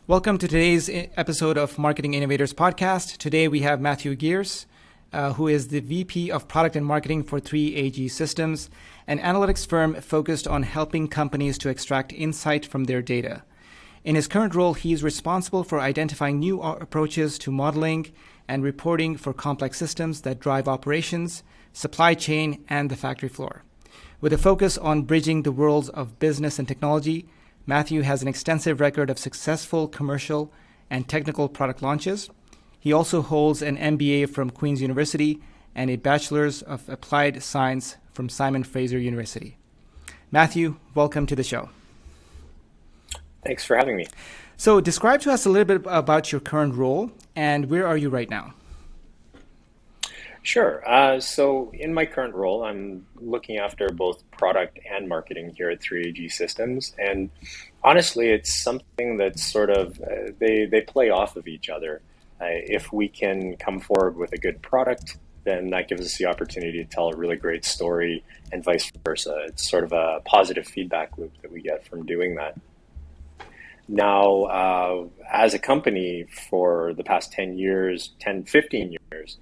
Welcome to today's episode of Marketing Innovators Podcast. Today we have Matthew Gierc, who is the VP of Product and Marketing for 3AG Systems, an analytics firm focused on helping companies to extract insight from their data. In his current role, he is responsible for identifying new approaches to modeling and reporting for complex systems that drive operations, supply chain, and the factory floor. With a focus on bridging the worlds of business and technology, Matthew has an extensive record of successful commercial and technical product launches. He also holds an MBA from Queen's University and a Bachelor's of Applied Science from Simon Fraser University. Matthew, welcome to the show. Thanks for having me. So describe to us a little bit about your current role and where are you right now? Sure. So in my current role, I'm looking after both product and marketing here at 3AG Systems. And honestly, it's something that's sort of, they play off of each other. If we can come forward with a good product, then that gives us the opportunity to tell a really great story and vice versa. It's sort of a positive feedback loop that we get from doing that. Now, as a company for the past 15 years,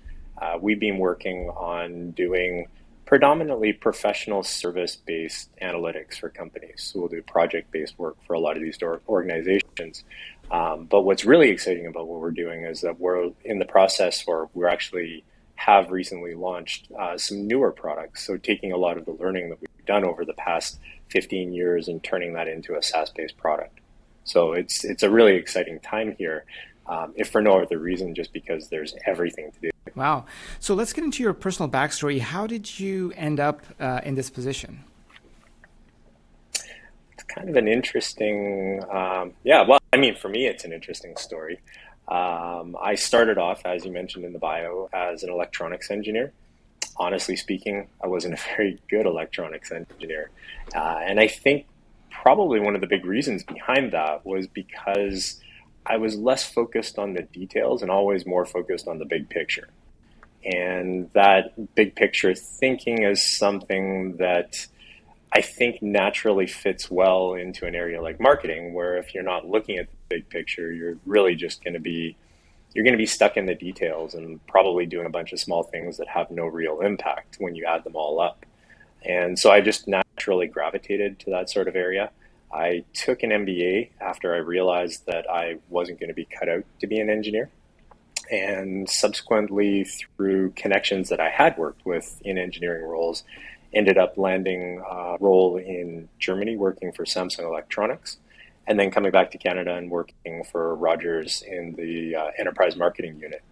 we've been working on doing predominantly professional service-based analytics for companies. So we'll do project-based work for a lot of these organizations. But what's really exciting about what we're doing is that we're in the process, or we actually have recently launched some newer products. So taking a lot of the learning that we've done over the past 15 years and turning that into a SaaS-based product. So it's a really exciting time here, if for no other reason, just because there's everything to do. Wow. So let's get into your personal backstory. How did you end up in this position? It's kind of an interesting, for me, it's an interesting story. I started off, as you mentioned in the bio, as an electronics engineer. Honestly speaking, I wasn't a very good electronics engineer. And I think probably one of the big reasons behind that was because I was less focused on the details and always more focused on the big picture. And that big picture thinking is something that I think naturally fits well into an area like marketing, where if you're not looking at the big picture, you're really just going to be stuck in the details and probably doing a bunch of small things that have no real impact when you add them all up. And so I just naturally gravitated to that sort of area. I took an MBA after I realized that I wasn't going to be cut out to be an engineer. And subsequently, through connections that I had worked with in engineering roles, ended up landing a role in Germany working for Samsung Electronics, and then coming back to Canada and working for Rogers in the enterprise marketing unit.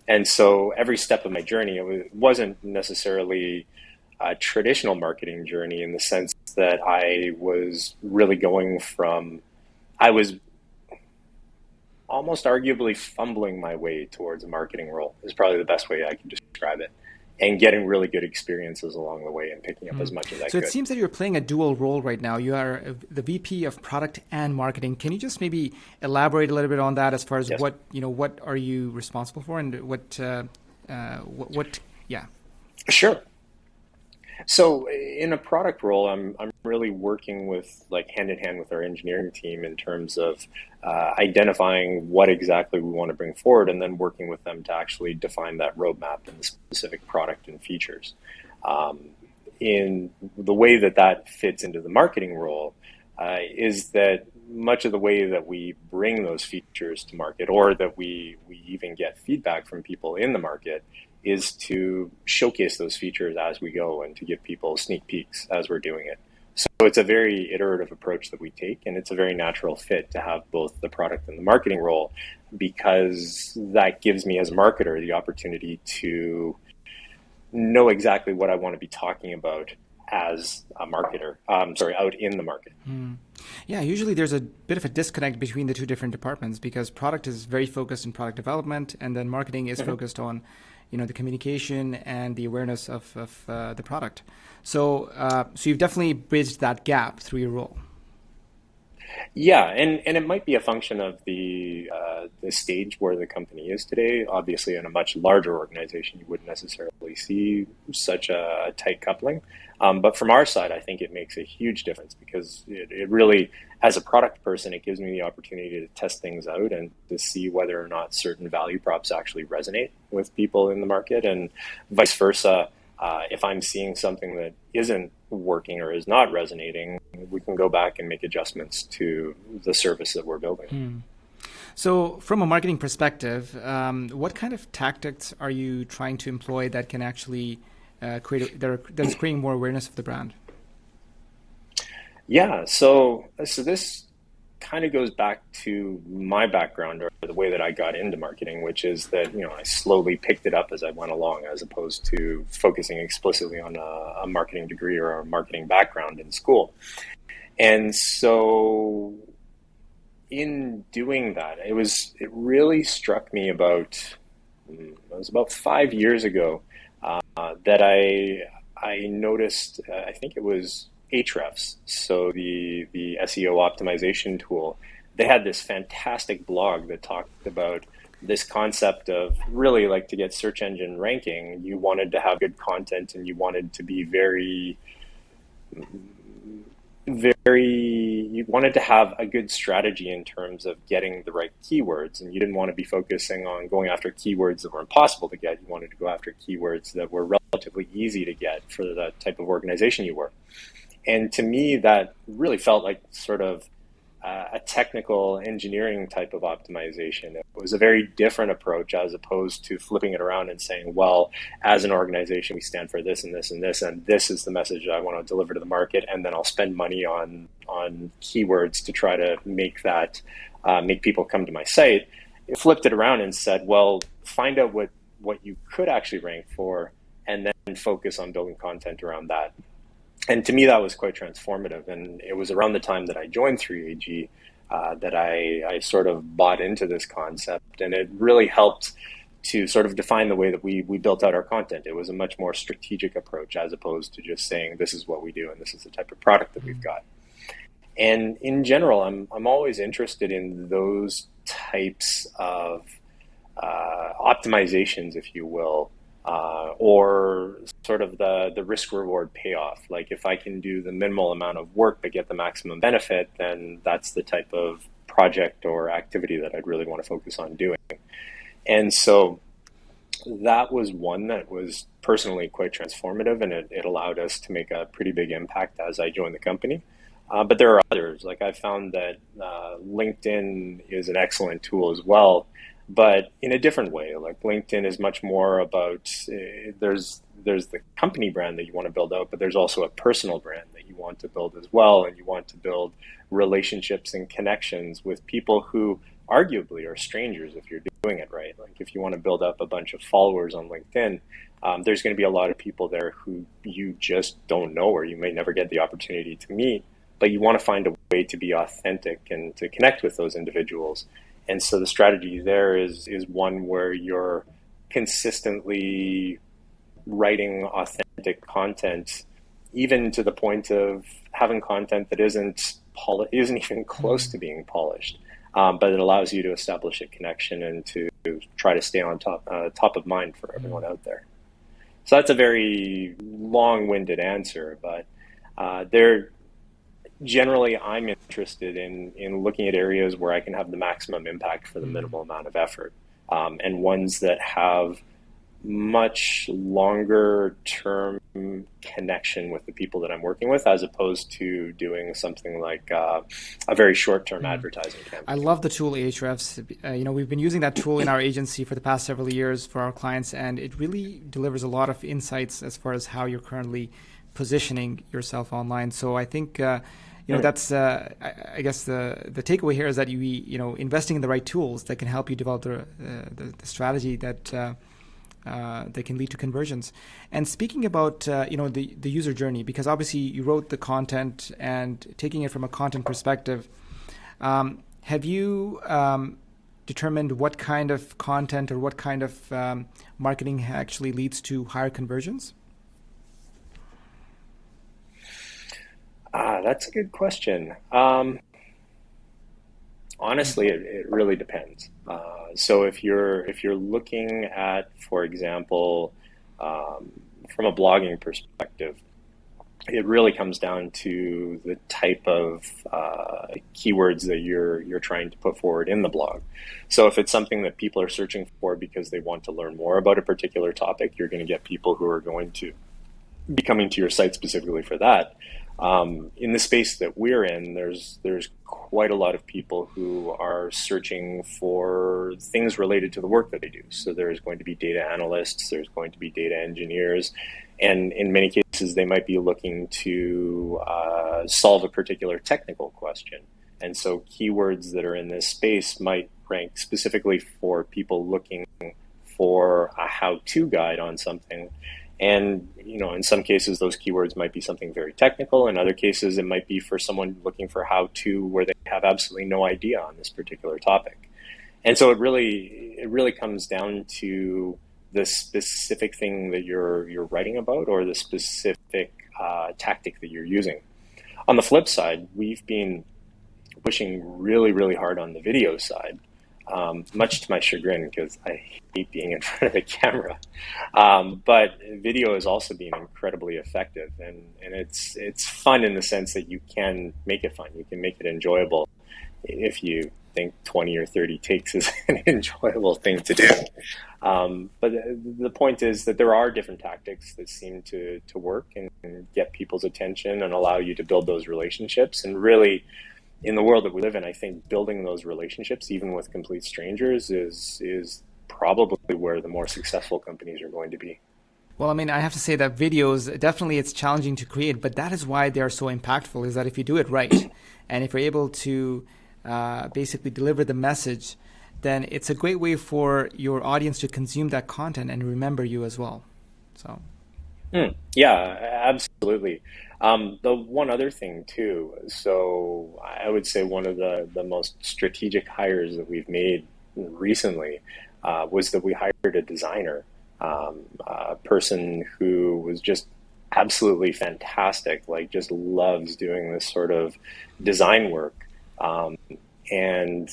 And so every step of my journey, it wasn't necessarily a traditional marketing journey in the sense that I was really going from, I was almost arguably fumbling my way towards a marketing role is probably the best way I can describe it, and getting really good experiences along the way and picking up as much as I could. So it seems that you're playing a dual role right now. You are the VP of Product and Marketing. Can you just maybe elaborate a little bit on that as far as Yes. what are you responsible for and what? Sure. So in a product role, I'm really working with hand in hand with our engineering team in terms of identifying what exactly we want to bring forward, and then working with them to actually define that roadmap and the specific product and features. In the way that fits into the marketing role is that much of the way that we bring those features to market, or that we even get feedback from people in the market, is to showcase those features as we go and to give people sneak peeks as we're doing it. So it's a very iterative approach that we take, and it's a very natural fit to have both the product and the marketing role, because that gives me as a marketer the opportunity to know exactly what I want to be talking about as a marketer, out in the market. Yeah, usually there's a bit of a disconnect between the two different departments, because product is very focused in product development, and then marketing is focused on the communication and the awareness of the product. So you've definitely bridged that gap through your role. Yeah, and it might be a function of the stage where the company is today. Obviously, in a much larger organization, you wouldn't necessarily see such a tight coupling. But from our side, I think it makes a huge difference because it really, as a product person, it gives me the opportunity to test things out and to see whether or not certain value props actually resonate with people in the market, and vice versa. If I'm seeing something that isn't working or is not resonating, we can go back and make adjustments to the service that we're building. So, from a marketing perspective, what kind of tactics are you trying to employ that can actually that's creating more awareness of the brand? Yeah, so this kind of goes back to my background or the way that I got into marketing, which is that, I slowly picked it up as I went along, as opposed to focusing explicitly on a marketing degree or a marketing background in school. And so in doing that, it really struck me it was about 5 years ago, that I noticed, I think it was Ahrefs, so the SEO optimization tool. They had this fantastic blog that talked about this concept of really, like, to get search engine ranking, you wanted to have good content and you wanted to be you wanted to have a good strategy in terms of getting the right keywords, and you didn't want to be focusing on going after keywords that were impossible to get. You wanted to go after keywords that were relatively easy to get for the type of organization you were. And to me, that really felt like sort of a technical engineering type of optimization. It was a very different approach as opposed to flipping it around and saying, well, as an organization, we stand for this and this and this, and this is the message I want to deliver to the market, and then I'll spend money on keywords to try to make people come to my site. It flipped it around and said, well, find out what you could actually rank for, and then focus on building content around that. And to me, that was quite transformative. And it was around the time that I joined 3AG that I sort of bought into this concept. And it really helped to sort of define the way that we built out our content. It was a much more strategic approach as opposed to just saying, this is what we do and this is the type of product that we've got. And in general, I'm always interested in those types of optimizations, if you will, or sort of the risk reward payoff. Like, if I can do the minimal amount of work but get the maximum benefit, then that's the type of project or activity that I'd really want to focus on doing. And so that was one that was personally quite transformative, and it allowed us to make a pretty big impact as I joined the company. But there are others. Like, I found that LinkedIn is an excellent tool as well, but in a different way. Like, LinkedIn is much more about, there's the company brand that you want to build out, but there's also a personal brand that you want to build as well. And you want to build relationships and connections with people who arguably are strangers if you're doing it right. Like, if you want to build up a bunch of followers on LinkedIn, there's going to be a lot of people there who you just don't know, or you may never get the opportunity to meet, but you want to find a way to be authentic and to connect with those individuals. And so the strategy there is one where you're consistently writing authentic content, even to the point of having content that isn't even close to being polished, but it allows you to establish a connection and to try to stay on top of mind for everyone out there. So that's a very long-winded answer, but generally, I'm interested in looking at areas where I can have the maximum impact for the minimal amount of effort, and ones that have much longer term connection with the people that I'm working with, as opposed to doing something like a very short-term advertising campaign. I love the tool Ahrefs. We've been using that tool in our agency for the past several years for our clients, and it really delivers a lot of insights as far as how you're currently positioning yourself online. So I think that's I guess the takeaway here is that you investing in the right tools that can help you develop the strategy that can lead to conversions. And speaking about the user journey, because obviously you wrote the content, and taking it from a content perspective, have you determined what kind of content or what kind of marketing actually leads to higher conversions? That's a good question. Honestly, it really depends. So if you're looking at, for example, from a blogging perspective, it really comes down to the type of keywords that you're trying to put forward in the blog. So if it's something that people are searching for because they want to learn more about a particular topic, you're going to get people who are going to be coming to your site specifically for that. In the space that we're in, there's quite a lot of people who are searching for things related to the work that they do. So there's going to be data analysts, there's going to be data engineers, and in many cases they might be looking to solve a particular technical question. And so keywords that are in this space might rank specifically for people looking for a how-to guide on something. And, in some cases, those keywords might be something very technical. In other cases, it might be for someone looking for how-to where they have absolutely no idea on this particular topic. And so it really comes down to the specific thing that you're writing about or the specific tactic that you're using. On the flip side, we've been pushing really, really hard on the video side. Much to my chagrin, because I hate being in front of the camera. But video is also being incredibly effective, and it's fun in the sense that you can make it fun. You can make it enjoyable if you think 20 or 30 takes is an enjoyable thing to do. But the point is that there are different tactics that seem to work and get people's attention and allow you to build those relationships. And really, in the world that we live in, I think building those relationships, even with complete strangers, is probably where the more successful companies are going to be. Well, I mean, I have to say that videos, definitely it's challenging to create, but that is why they're so impactful, is that if you do it right, and if you're able to basically deliver the message, then it's a great way for your audience to consume that content and remember you as well. So. Yeah, absolutely. The one other thing too, so I would say one of the most strategic hires that we've made recently was that we hired a designer, a person who was just absolutely fantastic, like just loves doing this sort of design work. And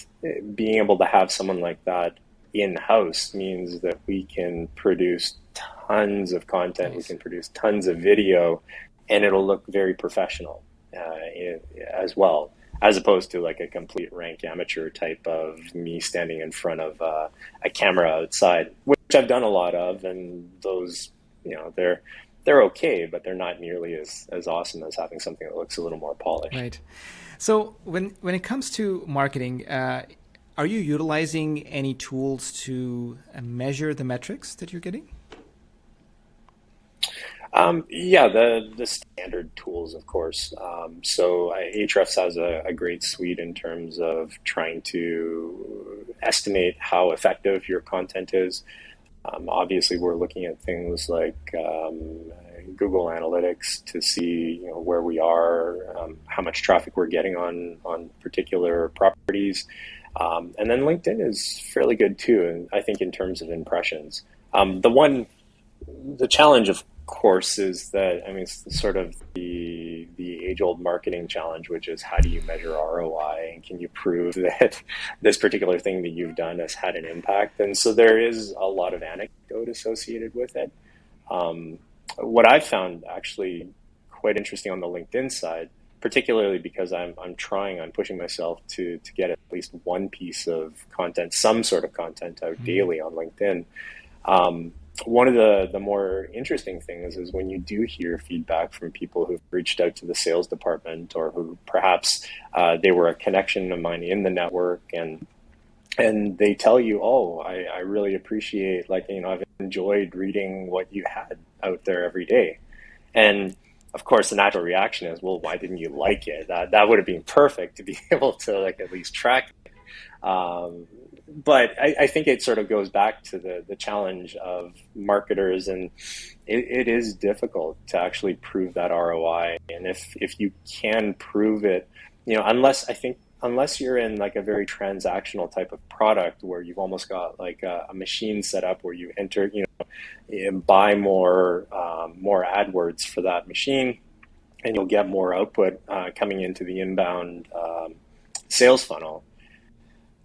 being able to have someone like that in-house means that we can produce tons of content, we can produce tons of video, and it'll look very professional as well, as opposed to like a complete rank amateur type of me standing in front of a camera outside, which I've done a lot of, and those, they're okay, but they're not nearly as awesome as having something that looks a little more polished. Right. So when it comes to marketing, are you utilizing any tools to measure the metrics that you're getting? Yeah, the standard tools, of course. So Ahrefs has a great suite in terms of trying to estimate how effective your content is. Obviously, we're looking at things like Google Analytics to see where we are, how much traffic we're getting on particular properties. And then LinkedIn is fairly good too, and I think in terms of impressions. The challenge, of course, is that, it's sort of the age-old marketing challenge, which is how do you measure ROI, and can you prove that this particular thing that you've done has had an impact? And so there is a lot of anecdote associated with it. What I've found actually quite interesting on the LinkedIn side, particularly because I'm pushing myself to get at least one piece of content, some sort of content out daily on LinkedIn. One of the more interesting things is when you do hear feedback from people who've reached out to the sales department, or who perhaps they were a connection of mine in the network, and they tell you, oh, I really appreciate, I've enjoyed reading what you had out there every day. And of course, the natural reaction is, well, why didn't you like it? That would have been perfect to be able to at least track it. But I think it sort of goes back to the challenge of marketers, and it is difficult to actually prove that ROI. And if you can prove it, unless you're in a very transactional type of product where you've almost got a machine set up where you enter, buy more AdWords for that machine, and you'll get more output coming into the inbound sales funnel.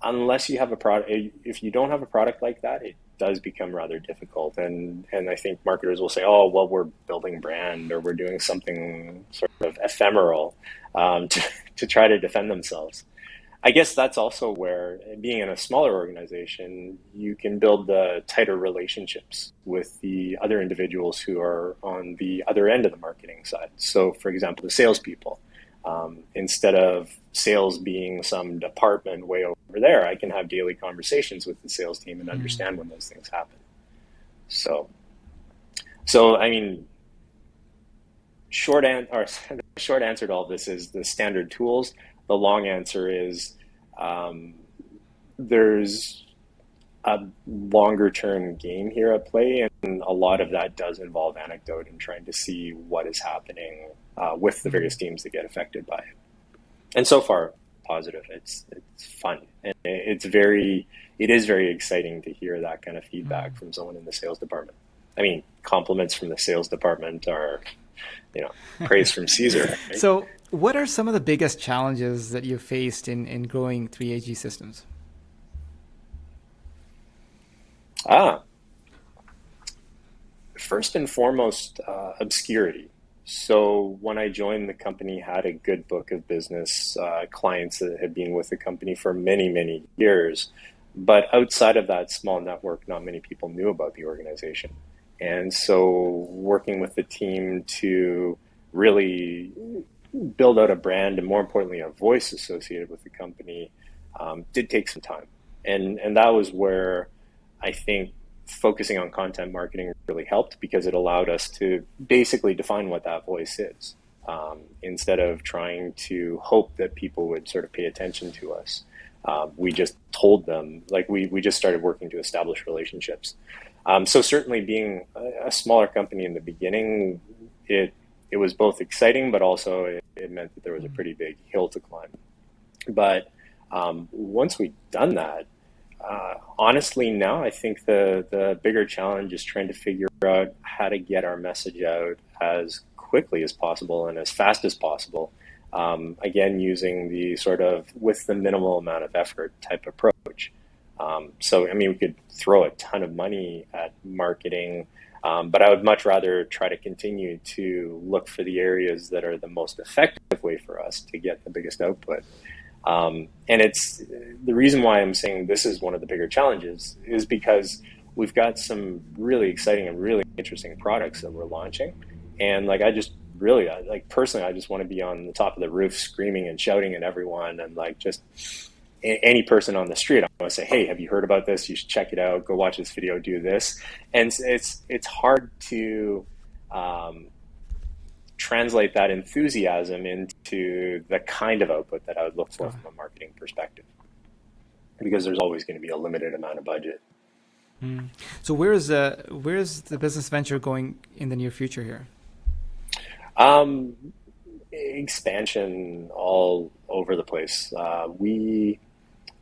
unless you have a product, if you don't have a product like that, it does become rather difficult. And I think marketers will say, oh, well, we're building brand or we're doing something sort of ephemeral to try to defend themselves. I guess that's also where, being in a smaller organization, you can build the tighter relationships with the other individuals who are on the other end of the marketing side. So, for example, the salespeople. Instead of sales being some department way over there, I can have daily conversations with the sales team and understand when those things happen. So I mean, short answer to all this is the standard tools. The long answer is there's a longer term game here at play, and a lot of that does involve anecdote and trying to see what is happening with the various teams that get affected by it. And so far, positive. It's fun, and it is very exciting to hear that kind of feedback from someone in the sales department. I mean, compliments from the sales department are, praise from Caesar. Right? So, what are some of the biggest challenges that you faced in growing 3AG systems? First and foremost, obscurity. So when I joined, the company had a good book of business, clients that had been with the company for many, many years. But outside of that small network, not many people knew about the organization. And so working with the team to really build out a brand and, more importantly, a voice associated with the company did take some time. And that was where I think focusing on content marketing really helped, because it allowed us to basically define what that voice is, instead of trying to hope that people would sort of pay attention to us. We just told them, like we just started working to establish relationships. So certainly being a smaller company in the beginning, it was both exciting, but also it meant that there was a pretty big hill to climb. But once we'd done that, honestly, now I think the bigger challenge is trying to figure out how to get our message out as quickly as possible and as fast as possible. Again, using the sort of with the minimal amount of effort type approach. So, I mean, we could throw a ton of money at marketing, but I would much rather try to continue to look for the areas that are the most effective way for us to get the biggest output. And it's the reason why I'm saying this is one of the bigger challenges is because we've got some really exciting and really interesting products that we're launching. And like, personally, I just want to be on the top of the roof screaming and shouting at everyone, and like just any person on the street, I want to say, hey, have you heard about this? You should check it out. Go watch this video, do this. And it's hard to translate that enthusiasm into the kind of output that I would look for from a marketing perspective, because there's always going to be a limited amount of budget. So where's the business venture going in the near future here? Expansion all over the place.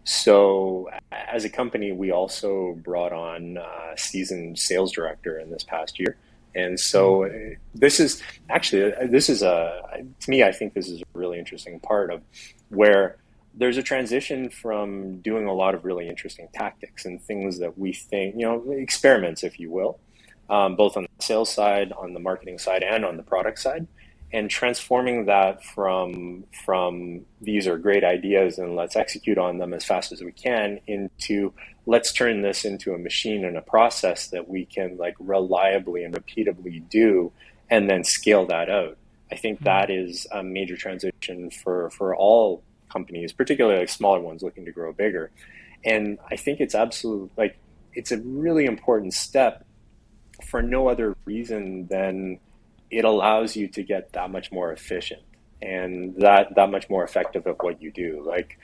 So as a company, we also brought on a seasoned sales director in this past year. And so to me, I think this is a really interesting part of where there's a transition from doing a lot of really interesting tactics and things that we think, experiments, if you will, both on the sales side, on the marketing side, and on the product side, and transforming that from these are great ideas and let's execute on them as fast as we can into let's turn this into a machine and a process that we can like reliably and repeatably do and then scale that out. I think that is a major transition for all companies, particularly like smaller ones looking to grow bigger. And I think it's it's a really important step for no other reason than it allows you to get that much more efficient and that much more effective at what you do. Like,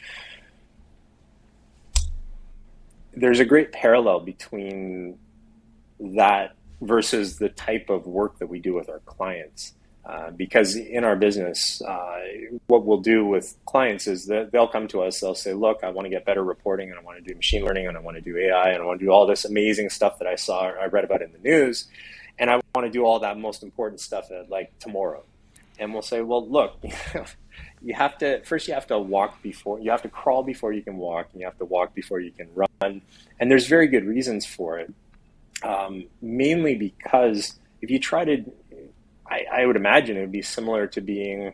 there's a great parallel between that versus the type of work that we do with our clients. Because in our business, what we'll do with clients is that they'll come to us, they'll say, look, I want to get better reporting, and I want to do machine learning, and I want to do AI, and I want to do all this amazing stuff that I read about in the news. And I want to do all that most important stuff like tomorrow. And we'll say, well, look, you have to you have to crawl before you can walk, and you have to walk before you can run. And there's very good reasons for it. Mainly because if you try to, I would imagine it would be similar to being,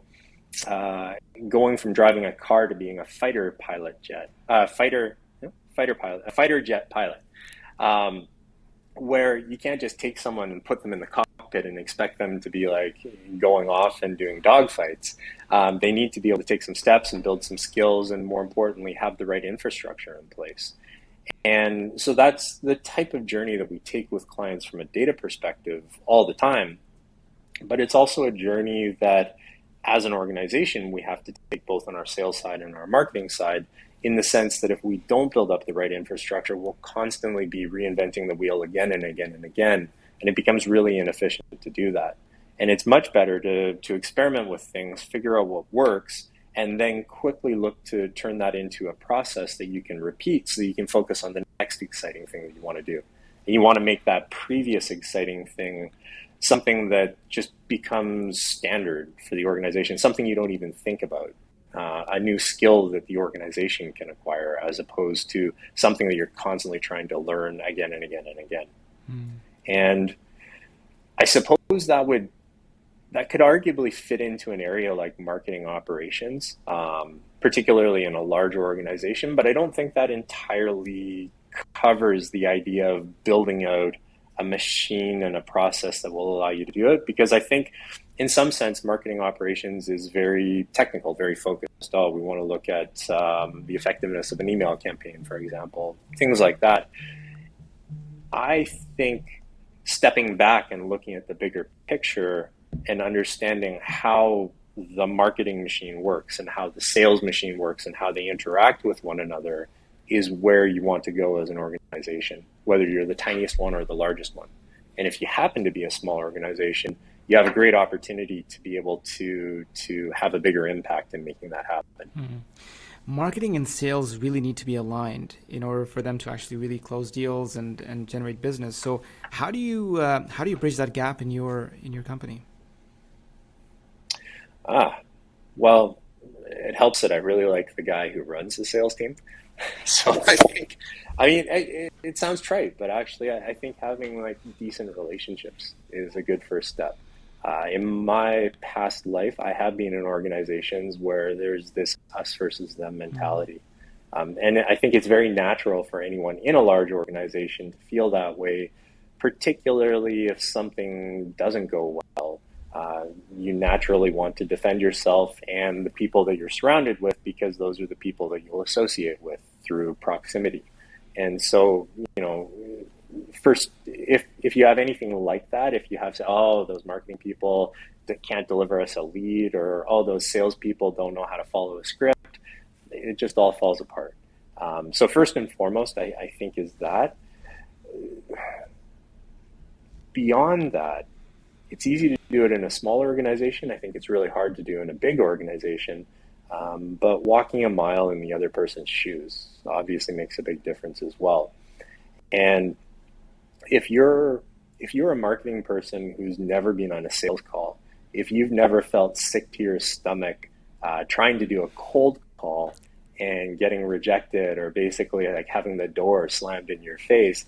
going from driving a car to being a fighter jet pilot. Where you can't just take someone and put them in the cockpit and expect them to be like going off and doing dogfights. They need to be able to take some steps and build some skills, and more importantly, have the right infrastructure in place. And so that's the type of journey that we take with clients from a data perspective all the time. But it's also a journey that as an organization, we have to take both on our sales side and our marketing side, in the sense that if we don't build up the right infrastructure, we'll constantly be reinventing the wheel again and again and again. And it becomes really inefficient to do that. And it's much better to experiment with things, figure out what works, and then quickly look to turn that into a process that you can repeat, so that you can focus on the next exciting thing that you want to do. And you want to make that previous exciting thing something that just becomes standard for the organization, something you don't even think about. A new skill that the organization can acquire, as opposed to something that you're constantly trying to learn again and again and again. And I suppose that could arguably fit into an area like marketing operations, particularly in a larger organization, but I don't think that entirely covers the idea of building out a machine and a process that will allow you to do it, because I think in some sense marketing operations is very technical, very focused. Oh, we want to look at the effectiveness of an email campaign, for example, things like that. I think stepping back and looking at the bigger picture and understanding how the marketing machine works and how the sales machine works and how they interact with one another is where you want to go as an organization, whether you're the tiniest one or the largest one. And if you happen to be a small organization, you have a great opportunity to be able to have a bigger impact in making that happen. Mm-hmm. Marketing and sales really need to be aligned in order for them to actually really close deals and generate business. So how do you bridge that gap in your company? Well, it helps that I really like the guy who runs the sales team. So it sounds trite, but actually I think having like decent relationships is a good first step. In my past life, I have been in organizations where there's this us versus them mentality. And I think it's very natural for anyone in a large organization to feel that way, particularly if something doesn't go well. You naturally want to defend yourself and the people that you're surrounded with, because those are the people that you'll associate with through proximity. And so, first, if you have anything like that, if you have to, those marketing people that can't deliver us a lead, or those salespeople don't know how to follow a script, it just all falls apart. So first and foremost, I think is that. Beyond that, it's easy to do it in a small organization. I think it's really hard to do in a big organization. But walking a mile in the other person's shoes obviously makes a big difference as well. And if you're a marketing person who's never been on a sales call, if you've never felt sick to your stomach trying to do a cold call and getting rejected, or basically like having the door slammed in your face,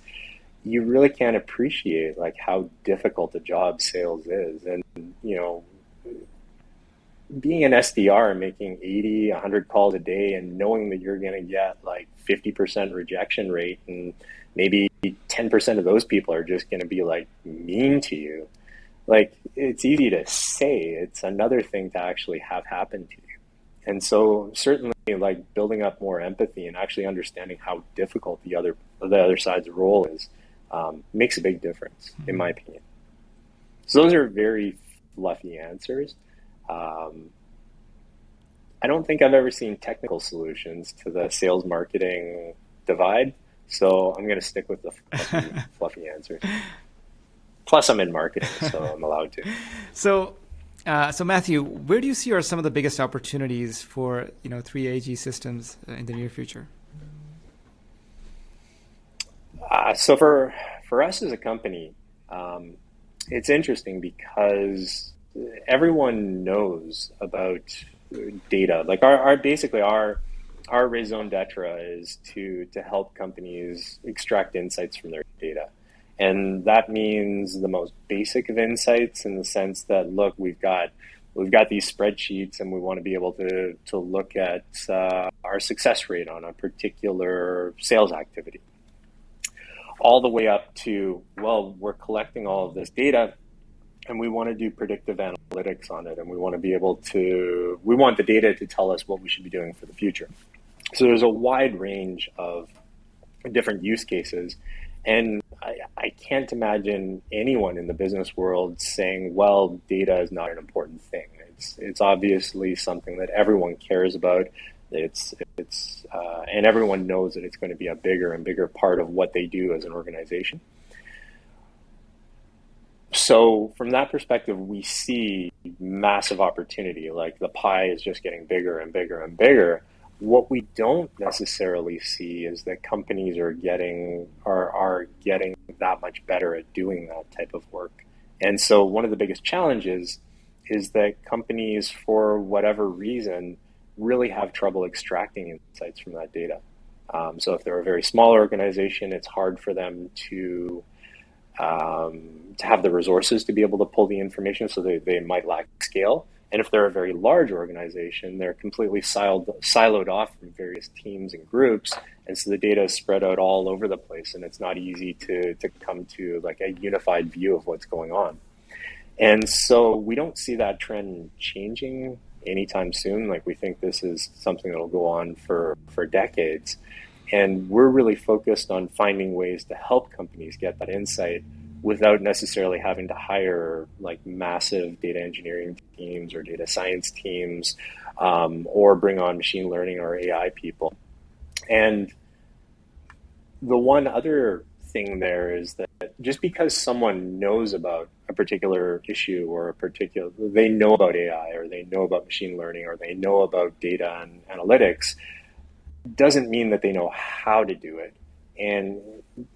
you really can't appreciate like how difficult a job sales is. And being an SDR and making 80, 100 calls a day and knowing that you're going to get like 50% rejection rate, and maybe 10% of those people are just going to be like mean to you. Like, it's easy to say, it's another thing to actually have happen to you. And so certainly like building up more empathy and actually understanding how difficult the other side's role is makes a big difference, in my opinion. So those are very fluffy answers. I don't think I've ever seen technical solutions to the sales marketing divide, so I'm going to stick with the fluffy answers. Plus, I'm in marketing, so I'm allowed to. So Matthew, where do you see are some of the biggest opportunities for 3AG systems in the near future? So for us as a company, it's interesting because everyone knows about data. Like our raison d'etre is to help companies extract insights from their data. And that means the most basic of insights, in the sense that, look, we've got these spreadsheets and we want to be able to look at our success rate on a particular sales activity. All the way up to, well, we're collecting all of this data and we want to do predictive analytics on it, and we want the data to tell us what we should be doing for the future. So there's a wide range of different use cases, and I can't imagine anyone in the business world saying, well, data is not an important thing. It's obviously something that everyone cares about. And everyone knows that it's going to be a bigger and bigger part of what they do as an organization. So from that perspective, we see massive opportunity. Like, the pie is just getting bigger and bigger and bigger. What we don't necessarily see is that companies are getting that much better at doing that type of work. And so one of the biggest challenges is that companies, for whatever reason, really have trouble extracting insights from that data. So if they're a very small organization, it's hard for them to have the resources to be able to pull the information, so they might lack scale. And if they're a very large organization, they're completely siloed off from various teams and groups. And so the data is spread out all over the place, and it's not easy to come to like a unified view of what's going on. And so we don't see that trend changing anytime soon. Like, we think this is something that'll go on for decades. And we're really focused on finding ways to help companies get that insight without necessarily having to hire like massive data engineering teams or data science teams, or bring on machine learning or AI people. And the one other thing there is that just because someone knows about a particular issue, or they know about AI, or they know about machine learning, or they know about data and analytics, doesn't mean that they know how to do it. And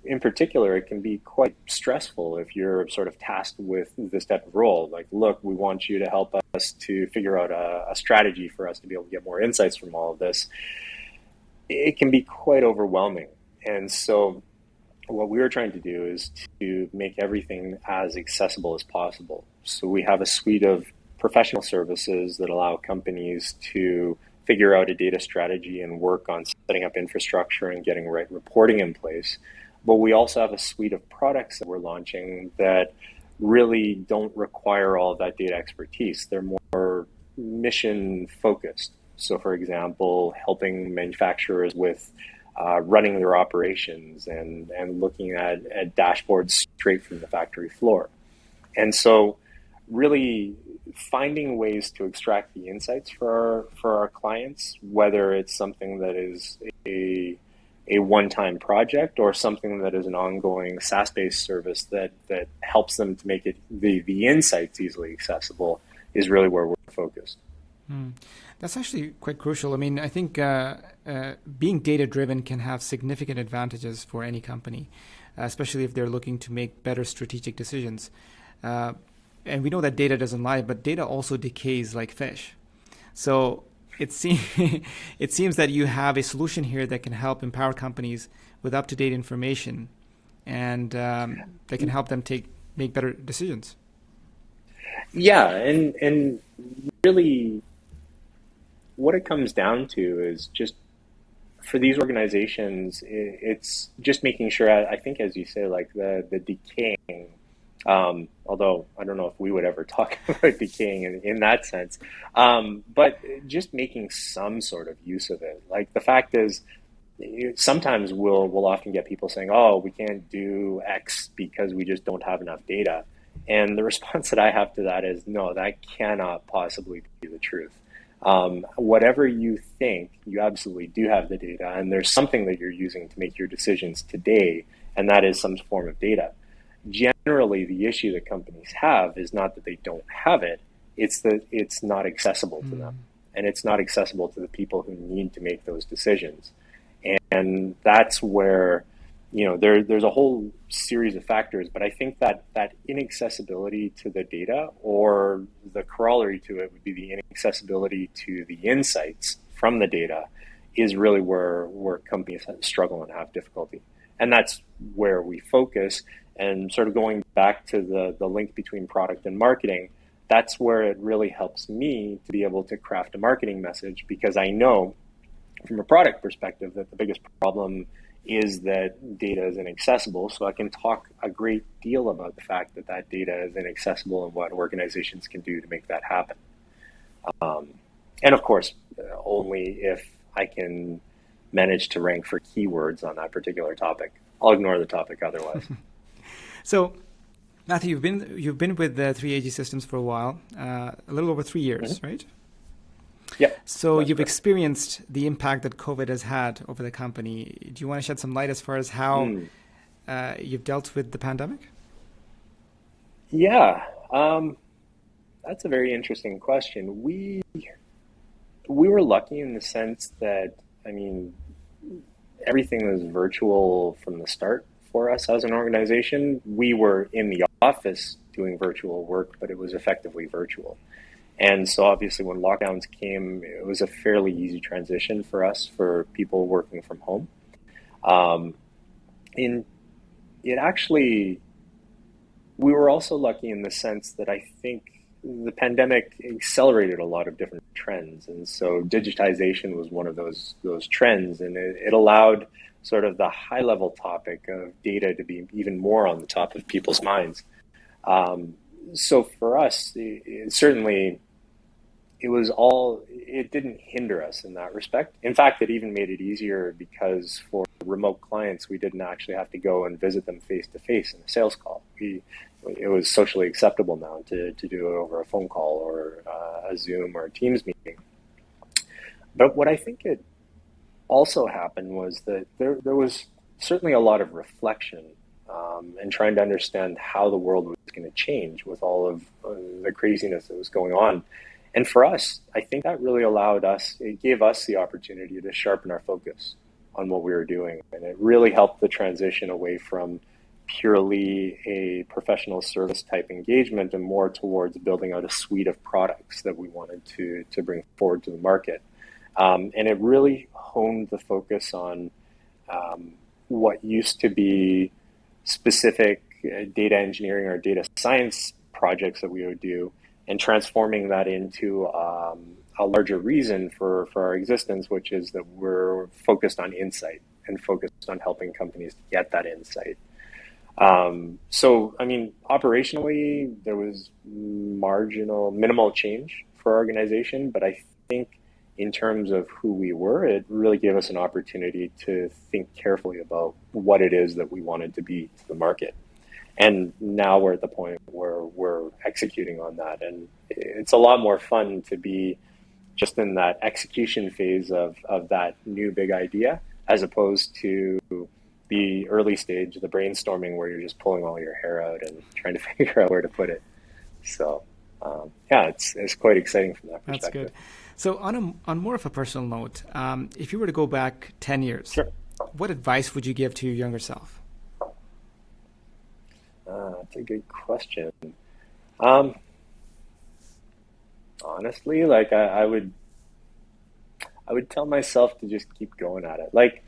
in particular, it can be quite stressful if you're sort of tasked with this type of role. Like, look, we want you to help us to figure out a strategy for us to be able to get more insights from all of this. It can be quite overwhelming. And so what we were trying to do is to make everything as accessible as possible. So we have a suite of professional services that allow companies to figure out a data strategy and work on setting up infrastructure and getting right reporting in place. But we also have a suite of products that we're launching that really don't require all of that data expertise. They're more mission focused. So, for example, helping manufacturers with running their operations and looking at dashboards straight from the factory floor. And so really finding ways to extract the insights for our clients, whether it's something that is a one-time project or something that is an ongoing SaaS-based service that helps them to make it the insights easily accessible, is really where we're focused. That's actually quite crucial. I mean, I think being data-driven can have significant advantages for any company, especially if they're looking to make better strategic decisions. And we know that data doesn't lie, but data also decays like fish. So it seems that you have a solution here that can help empower companies with up-to-date information, and that can help them make better decisions. Yeah, and really what it comes down to is just, for these organizations, it's just making sure, I think, as you say, like the decaying, although I don't know if we would ever talk about decaying in that sense, but just making some sort of use of it. Like, the fact is, sometimes we'll often get people saying, oh, we can't do X because we just don't have enough data. And the response that I have to that is, no, that cannot possibly be the truth. Whatever you think, you absolutely do have the data, and there's something that you're using to make your decisions today, and that is some form of data. Generally, the issue that companies have is not that they don't have it, it's that it's not accessible to them, and it's not accessible to the people who need to make those decisions. And that's where there's a whole series of factors, but I think that inaccessibility to the data, or the corollary to it would be the inaccessibility to the insights from the data, is really where companies struggle and have difficulty. And that's where we focus. And sort of going back to the link between product and marketing, that's where it really helps me to be able to craft a marketing message, because I know from a product perspective that the biggest problem is that data is inaccessible. So I can talk a great deal about the fact that that data is inaccessible and what organizations can do to make that happen. And of course, only if I can manage to rank for keywords on that particular topic. I'll ignore the topic otherwise. So, Matthew, you've been with the 3AG Systems for a while, a little over 3 years, right? Yeah. So you've experienced the impact that COVID has had over the company. Do you want to shed some light as far as how you've dealt with the pandemic? Yeah, that's a very interesting question. We were lucky in the sense that, everything was virtual from the start for us as an organization. We were in the office doing virtual work, but it was effectively virtual. And so obviously when lockdowns came, it was a fairly easy transition for us, for people working from home. We were also lucky in the sense that I think the pandemic accelerated a lot of different trends. And so digitization was one of those trends, and it allowed sort of the high level topic of data to be even more on the top of people's minds. So for us, it didn't hinder us in that respect. In fact, it even made it easier, because for remote clients, we didn't actually have to go and visit them face to face in a sales call. It was socially acceptable now to do it over a phone call or a Zoom or a Teams meeting. But what I think it also happened was that there was certainly a lot of reflection and trying to understand how the world was going to change with all of the craziness that was going on. And for us, I think that really it gave us the opportunity to sharpen our focus on what we were doing. And it really helped the transition away from purely a professional service type engagement and more towards building out a suite of products that we wanted to bring forward to the market. And it really honed the focus on what used to be specific data engineering or data science projects that we would do, and transforming that into a larger reason for our existence, which is that we're focused on insight and focused on helping companies get that insight. Operationally, there was minimal change for our organization, but I think in terms of who we were, it really gave us an opportunity to think carefully about what it is that we wanted to be to the market. And now we're at the point where we're executing on that. And it's a lot more fun to be just in that execution phase of that new big idea, as opposed to the early stage, the brainstorming, where you're just pulling all your hair out and trying to figure out where to put it. So, it's quite exciting from that perspective. That's good. So on more of a personal note, if you were to go back 10 years, sure, what advice would you give to your younger self? That's a good question. Honestly, I would tell myself to just keep going at it. Like,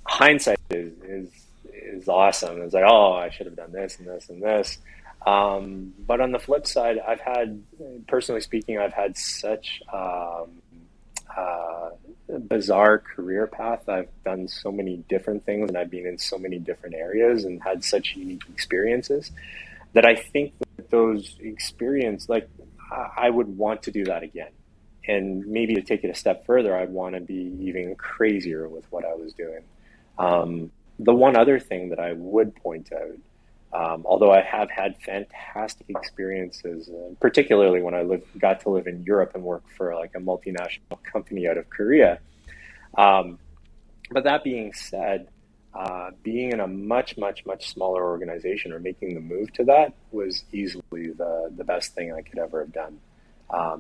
hindsight is awesome. It's like, oh, I should have done this and this and this. But on the flip side, personally speaking, I've had such a bizarre career path. I've done so many different things, and I've been in so many different areas and had such unique experiences that I think that those experiences, I would want to do that again. And maybe to take it a step further, I'd want to be even crazier with what I was doing. The one other thing that I would point out, although I have had fantastic experiences, particularly when I got to live in Europe and work for a multinational company out of Korea. But that being said, being in a much, much, much smaller organization, or making the move to that, was easily the best thing I could ever have done,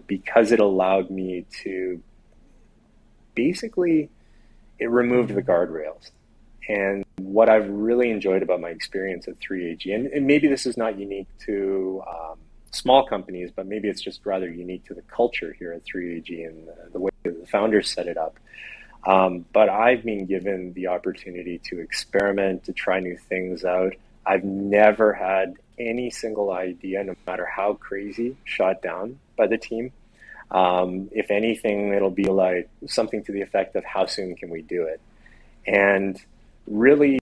because it allowed me to basically, it removed the guardrails. And what I've really enjoyed about my experience at 3AG, and maybe this is not unique to small companies, but maybe it's just rather unique to the culture here at 3AG and the way that the founders set it up. But I've been given the opportunity to experiment, to try new things out. I've never had any single idea, no matter how crazy, shot down by the team. If anything, it'll be like something to the effect of how soon can we do it? And really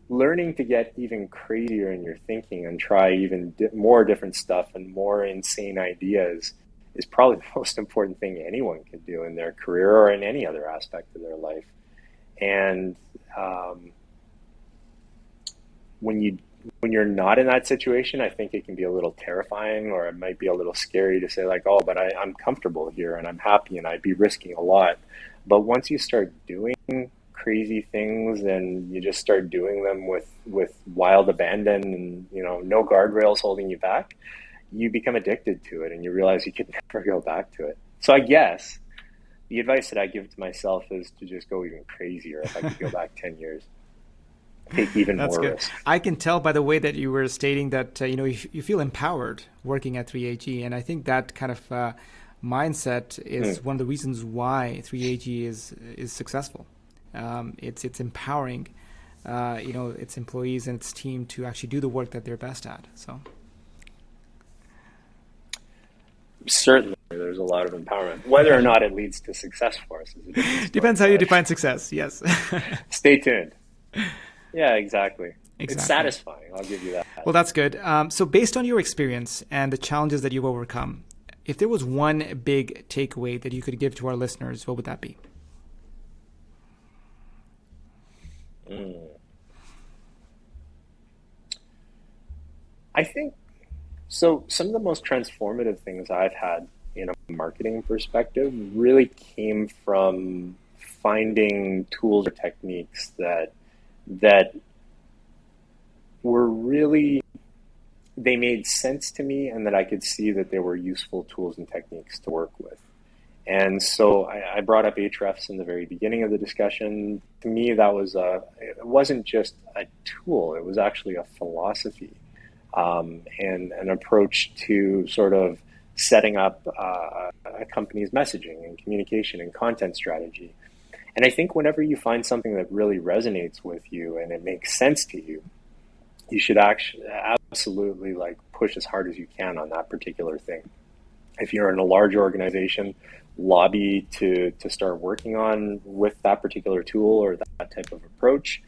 learning to get even crazier in your thinking and try even more different stuff and more insane ideas is probably the most important thing anyone can do in their career or in any other aspect of their life. And when you're not in that situation, I think it can be a little terrifying, or it might be a little scary to say like, oh, but I'm comfortable here and I'm happy and I'd be risking a lot. But once you start doing crazy things and you just start doing them with wild abandon and, no guardrails holding you back, you become addicted to it and you realize you could never go back to it. So I guess the advice that I give to myself is to just go even crazier if I could go back 10 years. Take even That's more good. risks. I can tell by the way that you were stating that you feel empowered working at 3AG, and I think that kind of mindset is one of the reasons why 3AG is successful. It's empowering, its employees and its team to actually do the work that they're best at. So certainly, there's a lot of empowerment. Whether or not it leads to success for us is a different story. Depends how you define success. Yes. Stay tuned. Yeah, exactly. It's satisfying. I'll give you that. Well, that's good. So based on your experience and the challenges that you've overcome, if there was one big takeaway that you could give to our listeners, what would that be? I think, so some of the most transformative things I've had in a marketing perspective really came from finding tools or techniques that were really, they made sense to me and that I could see that they were useful tools and techniques to work with. And so I brought up Ahrefs in the very beginning of the discussion. To me, that was it wasn't just a tool, it was actually a philosophy and an approach to sort of setting up a company's messaging and communication and content strategy. And I think whenever you find something that really resonates with you and it makes sense to you, you should actually absolutely like push as hard as you can on that particular thing. If you're in a large organization, lobby to start working on with that particular tool or that type of approach.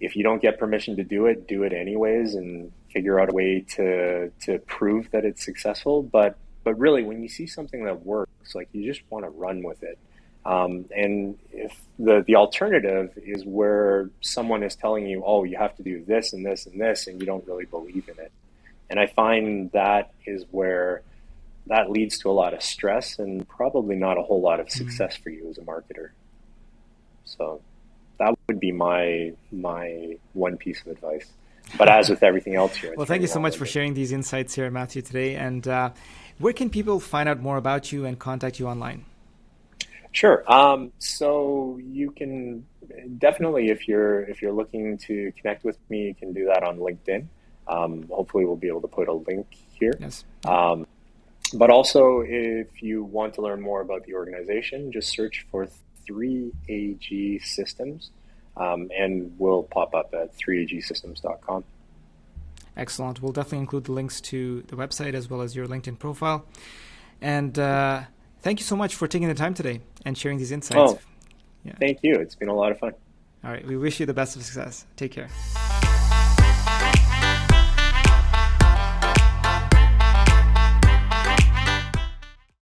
If you don't get permission to do it anyways and figure out a way to prove that it's successful. But really, when you see something that works, like you just want to run with it. And if the alternative is where someone is telling you, oh, you have to do this and this and this, and you don't really believe in it. And I find that is where that leads to a lot of stress and probably not a whole lot of success for you as a marketer. So that would be my one piece of advice. But as with everything else here. Well, thank you so much for sharing these insights here, Matthew, today. And where can people find out more about you and contact you online? Sure. So you can definitely, if you're looking to connect with me, you can do that on LinkedIn. Hopefully we'll be able to put a link here. Yes. But also, if you want to learn more about the organization, just search for 3AG Systems, and we'll pop up at 3agsystems.com. Excellent. We'll definitely include the links to the website as well as your LinkedIn profile. And thank you so much for taking the time today and sharing these insights. Thank you. It's been a lot of fun. All right. We wish you the best of success. Take care.